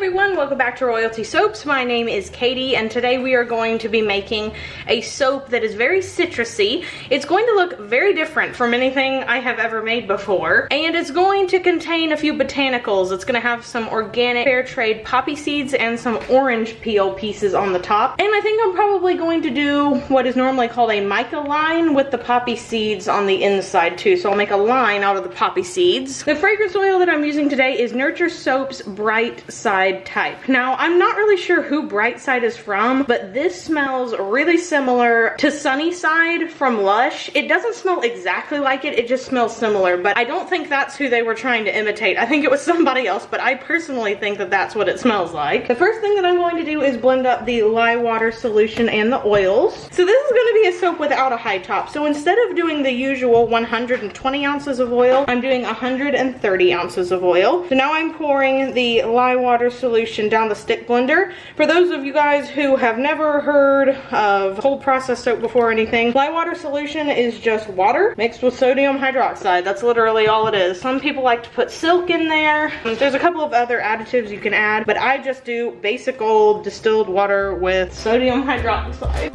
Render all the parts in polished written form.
everyone, welcome back to Royalty Soaps. My name is Katie and today we are going to be making a soap that is very citrusy. It's going to look very different from anything I have ever made before, and it's going to contain a few botanicals. It's going to have some organic fair trade poppy seeds and some orange peel pieces on the top, and I think I'm probably going to do what is normally called a mica line with the poppy seeds on the inside too. So I'll make a line out of the poppy seeds. The fragrance oil that I'm using today is Nurture Soap's Bright Side type. Now, I'm not really sure who Bright Side is from, but this smells really similar to Sunny Side from Lush. It doesn't smell exactly like it, it just smells similar, but I don't think that's who they were trying to imitate. I think it was somebody else, but I personally think that that's what it smells like. The first thing that I'm going to do is blend up the lye water solution and the oils. So this is going to be a soap without a high top. So instead of doing the usual 120 ounces of oil, I'm doing 130 ounces of oil. So now I'm pouring the lye water solution down the stick blender. For those of you guys who have never heard of cold process soap before or anything, lye water solution is just water mixed with sodium hydroxide. That's literally all it is. Some people like to put silk in there. There's a couple of other additives you can add, but I just do basic old distilled water with sodium hydroxide.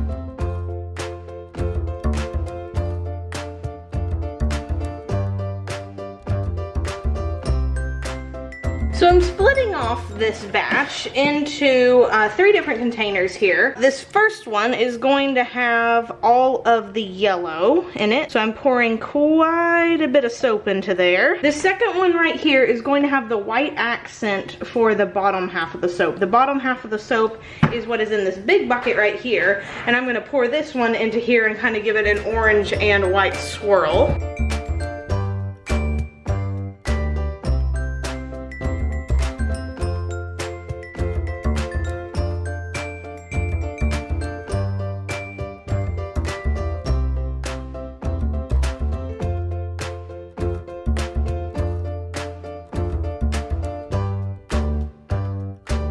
So I'm splitting off this batch into 3 different containers here. This first one is going to have all of the yellow in it. So I'm pouring quite a bit of soap into there. The second one right here is going to have the white accent for the bottom half of the soap. The bottom half of the soap is what is in this big bucket right here. And I'm gonna pour this one into here and kind of give it an orange and white swirl.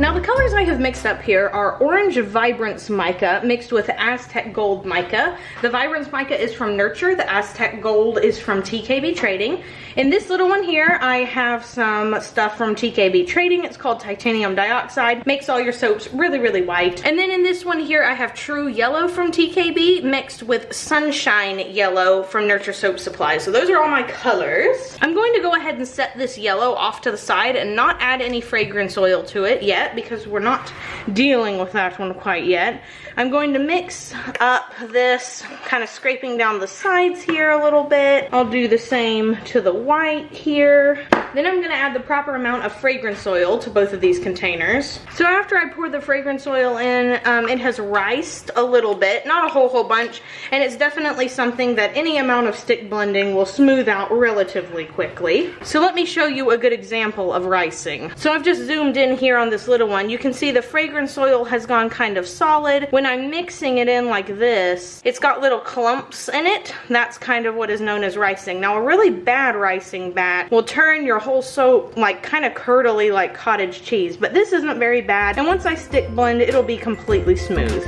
Now the colors I have mixed up here are Orange Vibrance Mica mixed with Aztec Gold Mica. The Vibrance Mica is from Nurture, the Aztec Gold is from TKB Trading. In this little one here, I have some stuff from TKB Trading. It's called Titanium Dioxide. Makes all your soaps really, really white. And then in this one here, I have True Yellow from TKB mixed with Sunshine Yellow from Nurture Soap Supply. So those are all my colors. I'm going to go ahead and set this yellow off to the side and not add any fragrance oil to it yet, because we're not dealing with that one quite yet. I'm going to mix up this, kind of scraping down the sides here a little bit. I'll do the same to the white here. Then I'm going to add the proper amount of fragrance oil to both of these containers. So after I pour the fragrance oil in, it has riced a little bit, not a whole bunch, and it's definitely something that any amount of stick blending will smooth out relatively quickly. So let me show you a good example of ricing. So I've just zoomed in here on this little one. You can see the fragrance oil has gone kind of solid. When I'm mixing it in like this, it's got little clumps in it. That's kind of what is known as ricing. Now a really bad ricing bat will turn your whole soap like kind of curdly like cottage cheese, but this isn't very bad, and once I stick blend it'll be completely smooth.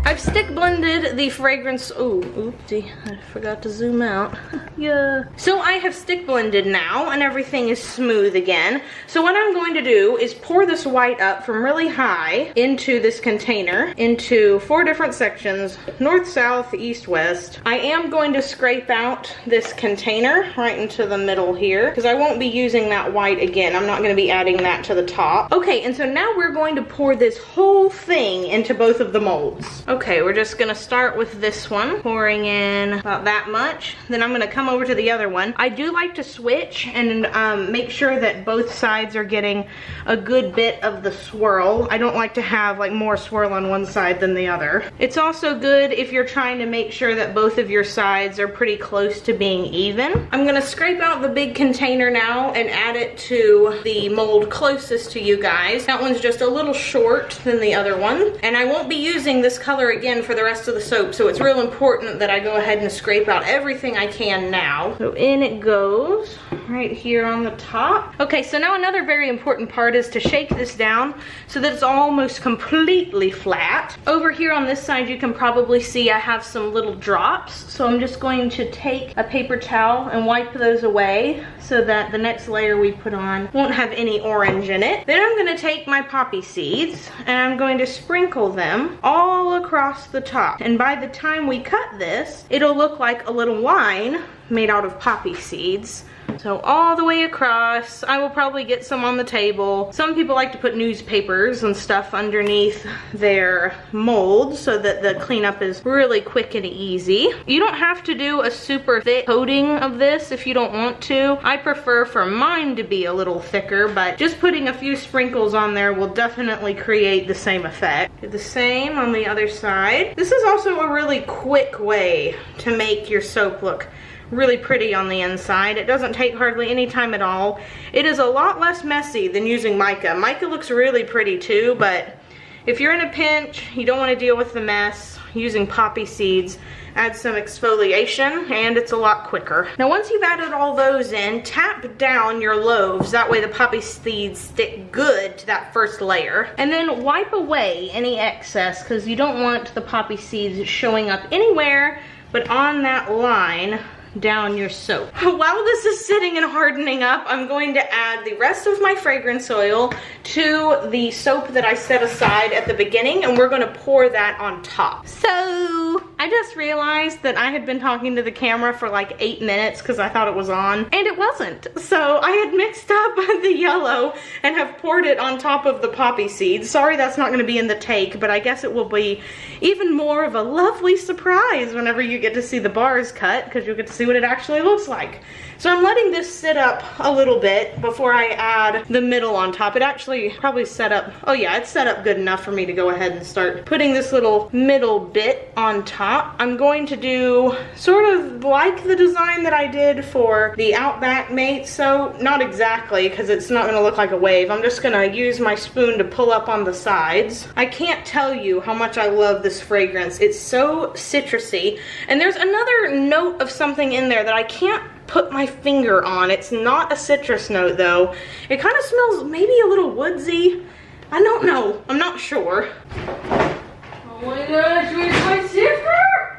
I've stick blended the fragrance, oh, oopsie, I forgot to zoom out. Yeah. So I have stick blended now and everything is smooth again. So what I'm going to do is pour this white up from really high into this container, into 4 different sections, north, south, east, west. I am going to scrape out this container right into the middle here, because I won't be using that white again. I'm not going to be adding that to the top. Okay, and so now we're going to pour this whole thing into both of the molds. Okay, we're just gonna start with this one, pouring in about that much. Then I'm gonna come over to the other one. I do like to switch and make sure that both sides are getting a good bit of the swirl. I don't like to have like more swirl on one side than the other. It's also good if you're trying to make sure that both of your sides are pretty close to being even. I'm gonna scrape out the big container now and add it to the mold closest to you guys. That one's just a little short than the other one. And I won't be using this color again for the the rest of the soap, so it's real important that I go ahead and scrape out everything I can now. So in it goes, right here on the top. Okay, so now another very important part is to shake this down so that it's almost completely flat. Over here on this side, you can probably see I have some little drops, so I'm just going to take a paper towel and wipe those away so that the next layer we put on won't have any orange in it. Then I'm going to take my poppy seeds and I'm going to sprinkle them all across the top. And by the time we cut this, it'll look like a little wine made out of poppy seeds. So all the way across. I will probably get some on the table. Some people like to put newspapers and stuff underneath their molds so that the cleanup is really quick and easy. You don't have to do a super thick coating of this if you don't want to. I prefer for mine to be a little thicker, but just putting a few sprinkles on there will definitely create the same effect. Do the same on the other side. This is also a really quick way to make your soap look really pretty on the inside. It doesn't take hardly any time at all. It is a lot less messy than using mica. Mica looks really pretty too, but if you're in a pinch, you don't want to deal with the mess, using poppy seeds adds some exfoliation and it's a lot quicker. Now once you've added all those in, tap down your loaves. That way the poppy seeds stick good to that first layer. And then wipe away any excess because you don't want the poppy seeds showing up anywhere but on that line down your soap. While this is sitting and hardening up, I'm going to add the rest of my fragrance oil to the soap that I set aside at the beginning, and we're going to pour that on top. So I just realized that I had been talking to the camera for like 8 minutes because I thought it was on, and it wasn't. So I had mixed up the yellow and have poured it on top of the poppy seeds. Sorry that's not going to be in the take, but I guess it will be even more of a lovely surprise whenever you get to see the bars cut, because you'll get to see what it actually looks like. So I'm letting this sit up a little bit before I add the middle on top. It actually probably set up, oh yeah, it's set up good enough for me to go ahead and start putting this little middle bit on top. I'm going to do sort of like the design that I did for the Outback mate, so not exactly because it's not going to look like a wave. I'm just going to use my spoon to pull up on the sides. I can't tell you how much I love this fragrance. It's so citrusy, and there's another note of something in there that I can't put my finger on. It's not a citrus note though. It kind of smells maybe a little woodsy. I don't know. I'm not sure. Oh my gosh, where's my zipper?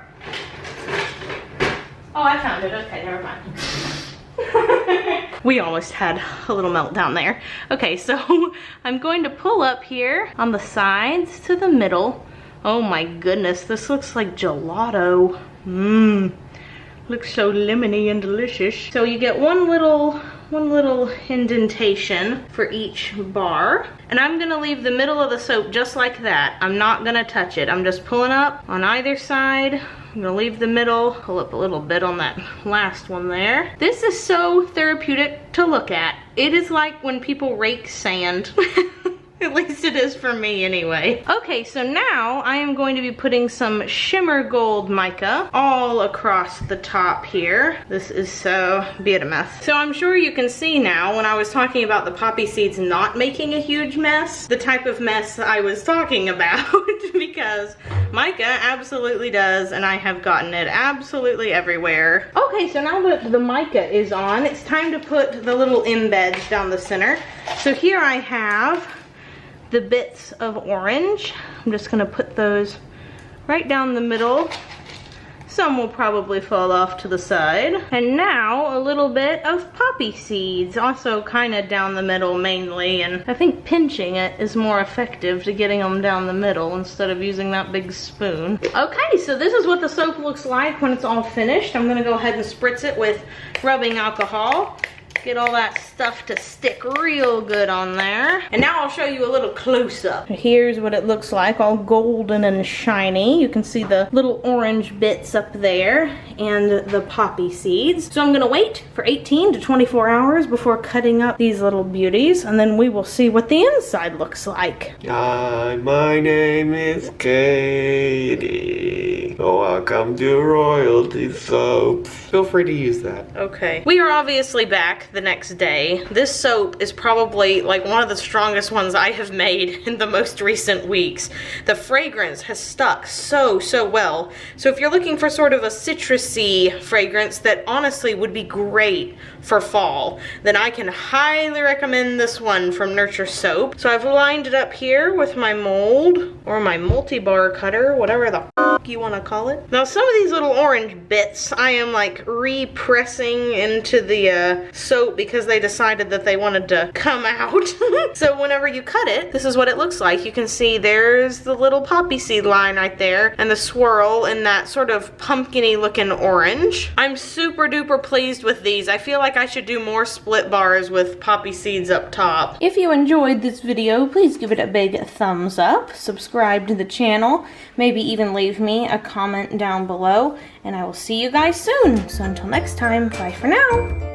Oh, I found it. Okay, never mind. We almost had a little meltdown there. Okay, so I'm going to pull up here on the sides to the middle. Oh my goodness, this looks like gelato. Mmm. Looks so lemony and delicious. So you get one little indentation for each bar. And I'm gonna leave the middle of the soap just like that. I'm not gonna touch it. I'm just pulling up on either side. I'm gonna leave the middle, pull up a little bit on that last one there. This is so therapeutic to look at. It is like when people rake sand. At least it is for me anyway. Okay, so now I am going to be putting some shimmer gold mica all across the top here. This is so be it a mess. So I'm sure you can see now when I was talking about the poppy seeds not making a huge mess, the type of mess I was talking about because mica absolutely does, and I have gotten it absolutely everywhere. Okay, so now that the mica is on, it's time to put the little embeds down the center. So here I have the bits of orange. I'm just gonna put those right down the middle. Some will probably fall off to the side. And now a little bit of poppy seeds, also kind of down the middle mainly, and I think pinching it is more effective to getting them down the middle instead of using that big spoon. Okay, so this is what the soap looks like when it's all finished. I'm gonna go ahead and spritz it with rubbing alcohol. Get all that stuff to stick real good on there. And now I'll show you a little close-up. Here's what it looks like, all golden and shiny. You can see the little orange bits up there and the poppy seeds. So I'm gonna wait for 18 to 24 hours before cutting up these little beauties, and then we will see what the inside looks like. Hi, my name is Katie. Oh, welcome to royalty soaps. Feel free to use that. Okay. We are obviously back the next day. This soap is probably like one of the strongest ones I have made in the most recent weeks. The fragrance has stuck so well. So if you're looking for sort of a citrusy fragrance that honestly would be great for fall, then I can highly recommend this one from Nurture Soap. So I've lined it up here with my mold or my multi-bar cutter, whatever the f you want to call it. Now some of these little orange bits I am like repressing into the soap because they decided that they wanted to come out. So whenever you cut it, this is what it looks like. You can see there's the little poppy seed line right there and the swirl in that sort of pumpkin-y looking orange. I'm super duper pleased with these. I feel like I should do more split bars with poppy seeds up top. If you enjoyed this video, please give it a big thumbs up, subscribe to the channel, maybe even leave me a comment down below, and I will see you guys soon. So until next time, bye for now.